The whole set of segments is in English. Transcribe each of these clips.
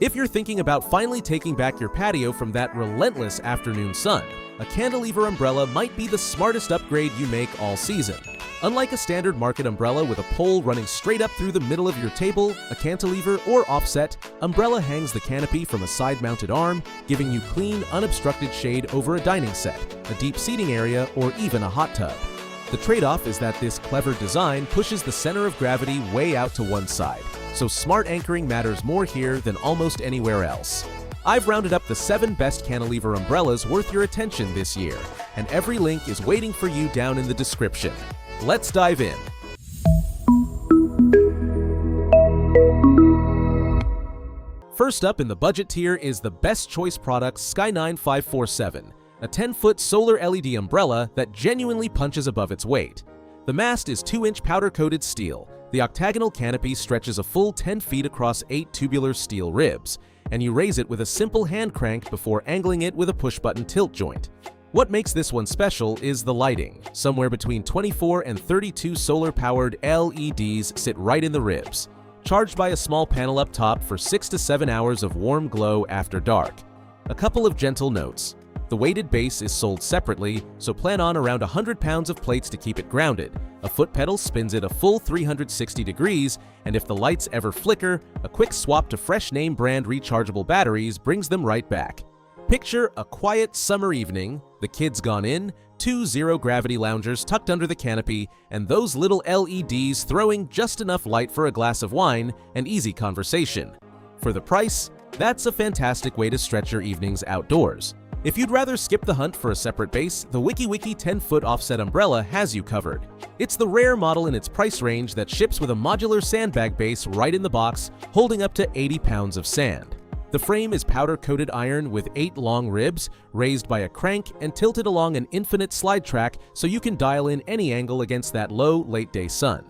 If you're thinking about finally taking back your patio from that relentless afternoon sun, a cantilever umbrella might be the smartest upgrade you make all season. Unlike a standard market umbrella with a pole running straight up through the middle of your table, a cantilever or offset umbrella hangs the canopy from a side-mounted arm, giving you clean, unobstructed shade over a dining set, a deep seating area, or even a hot tub. The trade-off is that this clever design pushes the center of gravity way out to one side, so smart anchoring matters more here than almost anywhere else. I've rounded up the 7 best cantilever umbrellas worth your attention this year, and every link is waiting for you down in the description. Let's dive in. First up in the budget tier is the Best Choice Products Sky9 547, a 10-foot solar LED umbrella that genuinely punches above its weight. The mast is 2-inch powder-coated steel. The octagonal canopy stretches a full 10 feet across 8 tubular steel ribs, and you raise it with a simple hand crank before angling it with a push-button tilt joint. What makes this one special is the lighting. Somewhere between 24 and 32 solar-powered LEDs sit right in the ribs, charged by a small panel up top for 6 to 7 hours of warm glow after dark. A couple of gentle notes. The weighted base is sold separately, so plan on around 100 pounds of plates to keep it grounded. A foot pedal spins it a full 360 degrees, and if the lights ever flicker, a quick swap to fresh name brand rechargeable batteries brings them right back. Picture a quiet summer evening, the kids gone in, 2 zero-gravity loungers tucked under the canopy, and those little LEDs throwing just enough light for a glass of wine and easy conversation. For the price, that's a fantastic way to stretch your evenings outdoors. If you'd rather skip the hunt for a separate base, the WikiWiki 10-foot offset umbrella has you covered. It's the rare model in its price range that ships with a modular sandbag base right in the box, holding up to 80 pounds of sand. The frame is powder-coated iron with 8 long ribs, raised by a crank and tilted along an infinite slide track so you can dial in any angle against that low, late-day sun.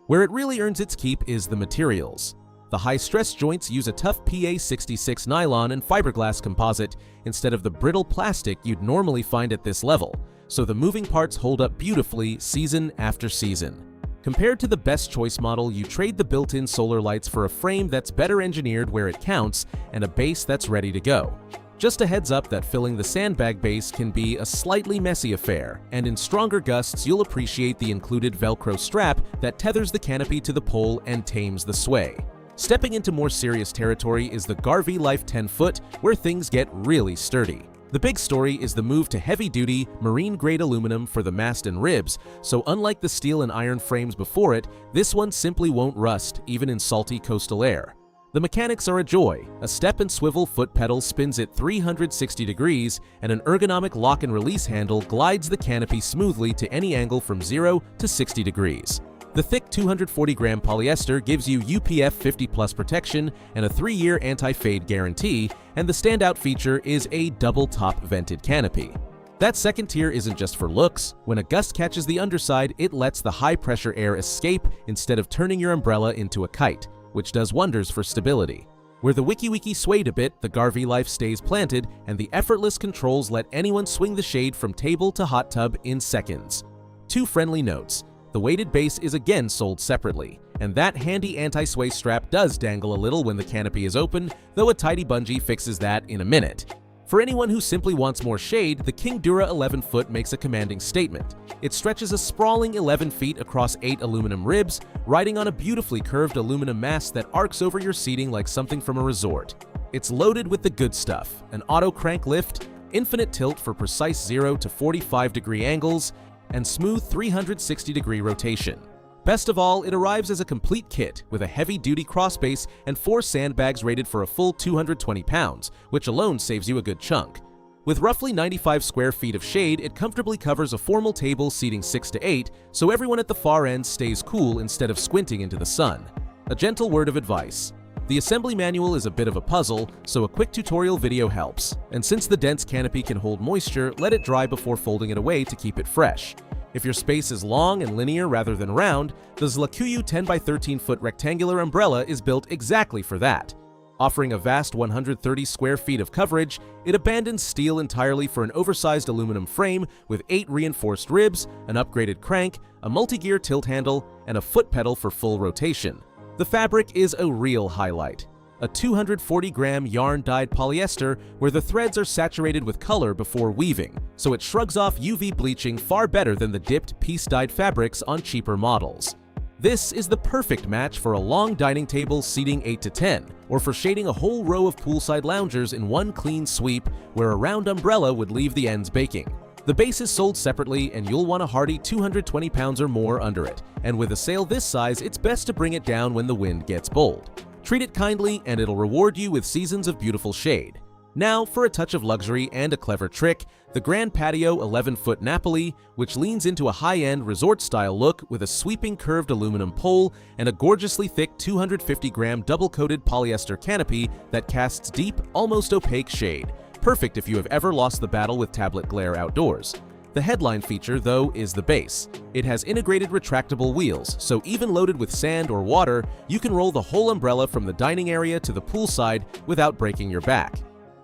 Where it really earns its keep is the materials. The high-stress joints use a tough PA66 nylon and fiberglass composite instead of the brittle plastic you'd normally find at this level, so the moving parts hold up beautifully season after season. Compared to the Best Choice model, you trade the built-in solar lights for a frame that's better engineered where it counts and a base that's ready to go. Just a heads up that filling the sandbag base can be a slightly messy affair, and in stronger gusts you'll appreciate the included Velcro strap that tethers the canopy to the pole and tames the sway. Stepping into more serious territory is the Garvey Life 10-foot, where things get really sturdy. The big story is the move to heavy-duty, marine-grade aluminum for the mast and ribs, so unlike the steel and iron frames before it, this one simply won't rust, even in salty coastal air. The mechanics are a joy. A step and swivel foot pedal spins at 360 degrees, and an ergonomic lock and release handle glides the canopy smoothly to any angle from 0 to 60 degrees. The thick 240-gram polyester gives you UPF 50+ protection and a 3-year anti-fade guarantee, and the standout feature is a double-top vented canopy. That second tier isn't just for looks. When a gust catches the underside, it lets the high-pressure air escape instead of turning your umbrella into a kite, which does wonders for stability. Where the WikiWiki swayed a bit, the Garvey Life stays planted, and the effortless controls let anyone swing the shade from table to hot tub in seconds. 2 friendly notes. The weighted base is again sold separately, and that handy anti-sway strap does dangle a little when the canopy is open, though a tidy bungee fixes that in a minute. For anyone who simply wants more shade, the King Dura 11-foot makes a commanding statement. It stretches a sprawling 11 feet across 8 aluminum ribs, riding on a beautifully curved aluminum mast that arcs over your seating like something from a resort. It's loaded with the good stuff: an auto crank lift, infinite tilt for precise 0 to 45-degree angles, and smooth 360-degree rotation. Best of all, it arrives as a complete kit with a heavy-duty crossbase and 4 sandbags rated for a full 220 pounds, which alone saves you a good chunk. With roughly 95 square feet of shade, it comfortably covers a formal table seating 6 to 8, so everyone at the far end stays cool instead of squinting into the sun. A gentle word of advice. The assembly manual is a bit of a puzzle, so a quick tutorial video helps. And since the dense canopy can hold moisture, let it dry before folding it away to keep it fresh. If your space is long and linear rather than round, the Zlakuyu 10x13-foot rectangular umbrella is built exactly for that. Offering a vast 130 square feet of coverage, it abandons steel entirely for an oversized aluminum frame with 8 reinforced ribs, an upgraded crank, a multi-gear tilt handle, and a foot pedal for full rotation. The fabric is a real highlight. a 240-gram yarn-dyed polyester where the threads are saturated with color before weaving, so it shrugs off UV bleaching far better than the dipped, piece-dyed fabrics on cheaper models. This is the perfect match for a long dining table seating 8 to 10, or for shading a whole row of poolside loungers in one clean sweep where a round umbrella would leave the ends baking. The base is sold separately and you'll want a hearty 220 pounds or more under it, and with a sale this size, it's best to bring it down when the wind gets bold. Treat it kindly and it'll reward you with seasons of beautiful shade. Now, for a touch of luxury and a clever trick, the Grand Patio 11-foot Napoli, which leans into a high-end resort-style look with a sweeping curved aluminum pole and a gorgeously thick 250-gram double-coated polyester canopy that casts deep, almost opaque shade, perfect if you have ever lost the battle with tablet glare outdoors. The headline feature, though, is the base. It has integrated retractable wheels, so even loaded with sand or water, you can roll the whole umbrella from the dining area to the poolside without breaking your back.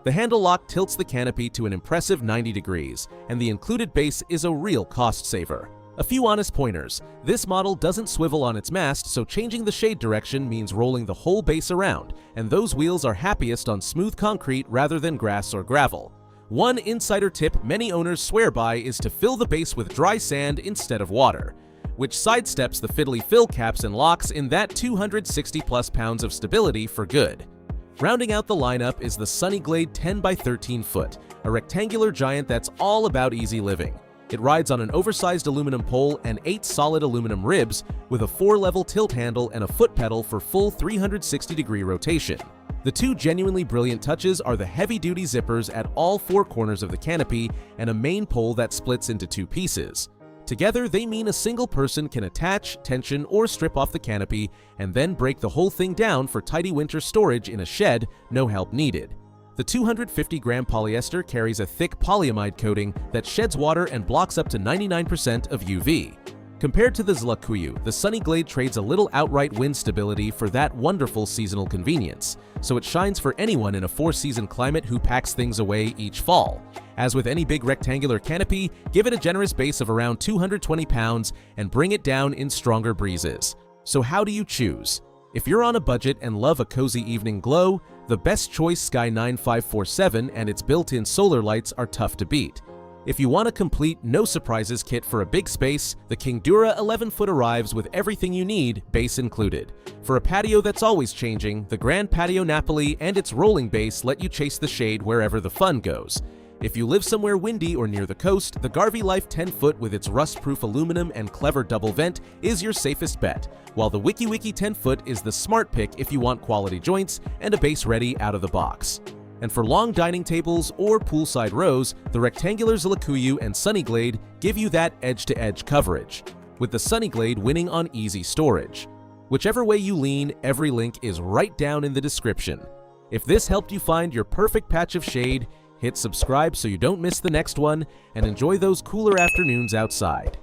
The handle lock tilts the canopy to an impressive 90 degrees, and the included base is a real cost saver. A few honest pointers. This model doesn't swivel on its mast, so changing the shade direction means rolling the whole base around, and those wheels are happiest on smooth concrete rather than grass or gravel. One insider tip many owners swear by is to fill the base with dry sand instead of water, which sidesteps the fiddly fill caps and locks in that 260+ pounds of stability for good. Rounding out the lineup is the Sunnyglade 10 by 13 foot, a rectangular giant that's all about easy living. It rides on an oversized aluminum pole and 8 solid aluminum ribs with a 4-level tilt handle and a foot pedal for full 360-degree rotation. The two genuinely brilliant touches are the heavy-duty zippers at all 4 corners of the canopy and a main pole that splits into 2 pieces. Together, they mean a single person can attach, tension, or strip off the canopy and then break the whole thing down for tidy winter storage in a shed, no help needed. The 250-gram polyester carries a thick polyamide coating that sheds water and blocks up to 99% of UV. Compared to the Zlakuyu, the Sunnyglade trades a little outright wind stability for that wonderful seasonal convenience, so it shines for anyone in a 4-season climate who packs things away each fall. As with any big rectangular canopy, give it a generous base of around 220 pounds and bring it down in stronger breezes. So how do you choose? If you're on a budget and love a cozy evening glow, the best choice Sky 9547 and its built-in solar lights are tough to beat. If you want a complete, no-surprises kit for a big space, the Kingdura 11-foot arrives with everything you need, base included. For a patio that's always changing, the Grand Patio Napoli and its rolling base let you chase the shade wherever the fun goes. If you live somewhere windy or near the coast, the Garvey Life 10-foot with its rust-proof aluminum and clever double vent is your safest bet, while the WikiWiki 10-foot is the smart pick if you want quality joints and a base ready out of the box. And for long dining tables or poolside rows, the rectangular Zlakuyu and Sunnyglade give you that edge-to-edge coverage, with the Sunnyglade winning on easy storage. Whichever way you lean, every link is right down in the description. If this helped you find your perfect patch of shade, hit subscribe so you don't miss the next one, and enjoy those cooler afternoons outside.